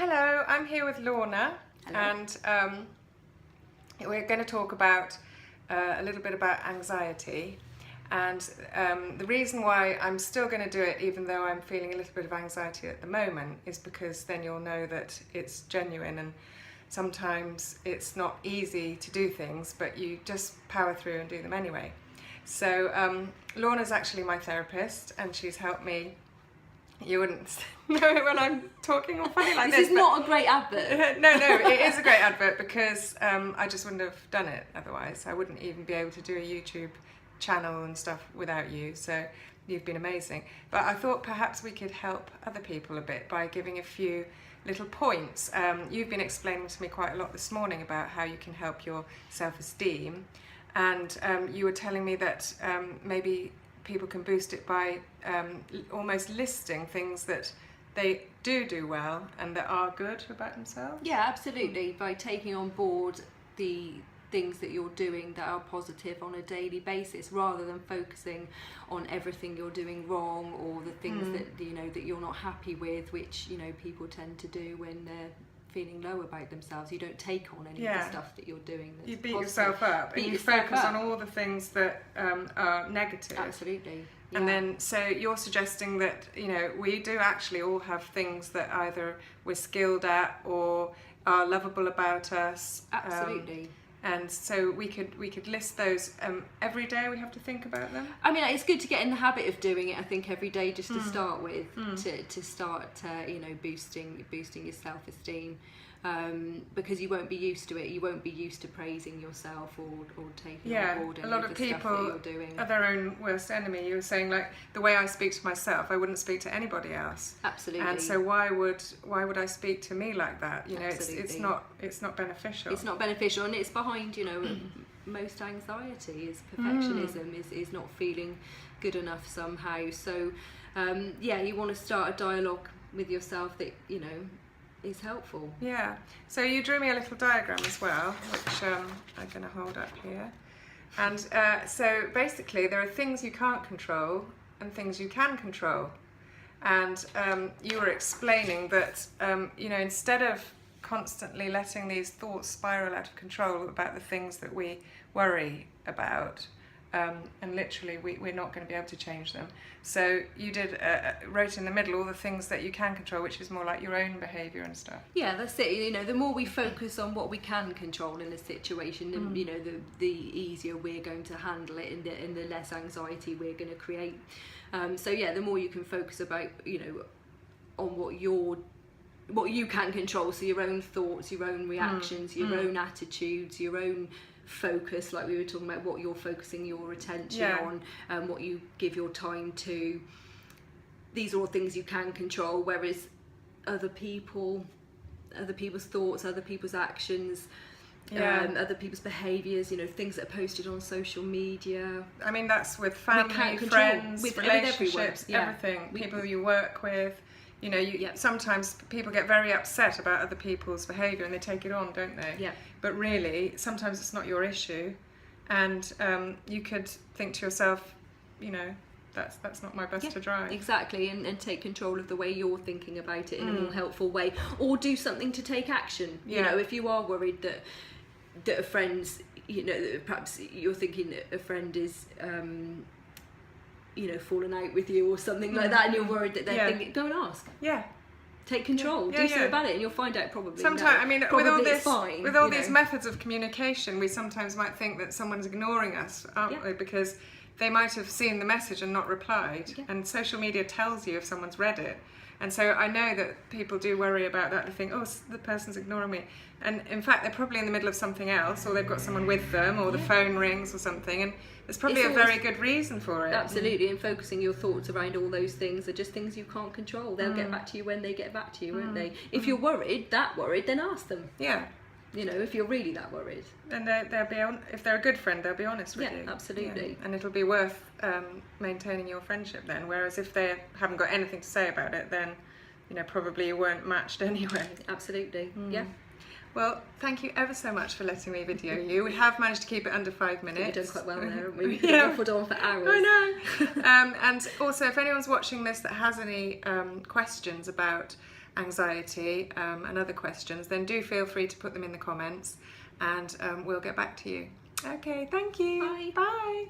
Hello, I'm here with Lorna. Hello. And we're going to talk about a little bit about anxiety. And the reason why I'm still going to do it, even though I'm feeling a little bit of anxiety at the moment, is because then you'll know that it's genuine, and sometimes it's not easy to do things, but you just power through and do them anyway. So Lorna's actually my therapist, and she's helped me. You wouldn't know it when I'm talking all funny like this. This is not a great advert. No, it is a great advert because I just wouldn't have done it otherwise. I wouldn't even be able to do a YouTube channel and stuff without you, so you've been amazing. But I thought perhaps we could help other people a bit by giving a few little points. You've been explaining to me quite a lot this morning about how you can help your self-esteem, and you were telling me that maybe people can boost it by almost listing things that they do well and that are good about themselves. Yeah, absolutely. By taking on board the things that you're doing that are positive on a daily basis, rather than focusing on everything you're doing wrong, or the things that that you're not happy with, which people tend to do when they're feeling low about themselves. You don't take on any of the stuff that you're doing that's you beat positive. yourself up, and you focus on all the things that are negative. Absolutely. Yeah. And then, so you're suggesting that we do actually all have things that either we're skilled at or are lovable about us. Absolutely. And so we could list those every day. We have to think about them. I mean, it's good to get in the habit of doing it, I think, every day, just to start with, to start boosting your self-esteem, because you won't be used to it. You won't be used to praising yourself or taking on board any a lot of of the people stuff that you're doing. are their own worst enemy. You were saying, like, the way I speak to myself, I wouldn't speak to anybody else. Absolutely. And so why would I speak to me like that? It's not beneficial. It's not beneficial, and it's behind most anxiety is perfectionism, is not feeling good enough somehow. So you want to start a dialogue with yourself that is helpful. Yeah. So you drew me a little diagram as well, which I'm going to hold up here. And so basically there are things you can't control and things you can control. And you were explaining that instead of constantly letting these thoughts spiral out of control about the things that we worry about, and literally we're not going to be able to change them. So you wrote in the middle all the things that you can control, which is more like your own behaviour and stuff. Yeah, that's it. The more we focus on what we can control in a situation, the easier we're going to handle it, and the less anxiety we're going to create. The more you can focus about on what you can control, so your own thoughts, your own reactions, your own attitudes, your own focus, like we were talking about, what you're focusing your attention on, what you give your time to. These are all things you can control, whereas other people's thoughts, other people's actions, other people's behaviours, things that are posted on social media. I mean, that's with family, friends, relationships, everything. People you work with. Sometimes people get very upset about other people's behaviour and they take it on, don't they? Yeah. But really, sometimes it's not your issue, and you could think to yourself, that's not my bus to drive. Exactly, and take control of the way you're thinking about it in a more helpful way, or do something to take action. If you are worried that a friend's, perhaps you're thinking that a friend is falling out with you or something like that, and you're worried that they're thinking, go and ask. Yeah. Take control. Do something about it, and you'll find out probably. Sometimes, with all these methods of communication, we sometimes might think that someone's ignoring us, aren't we? Because they might have seen the message and not replied, and social media tells you if someone's read it. And so I know that people do worry about that. They think, oh, the person's ignoring me. And in fact, they're probably in the middle of something else, or they've got someone with them, or the phone rings or something. And there's probably a very good reason for it. Absolutely, and focusing your thoughts around all those things are just things you can't control. They'll get back to you when they get back to you, won't they? If you're worried, then ask them. Yeah. If you're really that worried. And if they're a good friend, they'll be honest with you. Yeah, absolutely. And it'll be worth maintaining your friendship then. Whereas if they haven't got anything to say about it, then probably you weren't matched anyway. Absolutely. Yeah. Well, thank you ever so much for letting me video you. We have managed to keep it under 5 minutes. We've done quite well there, haven't we? We could have waffled on for hours. I know. And also, if anyone's watching this that has any questions about anxiety and other questions, then do feel free to put them in the comments, and we'll get back to you. Okay, thank you. Bye. Bye.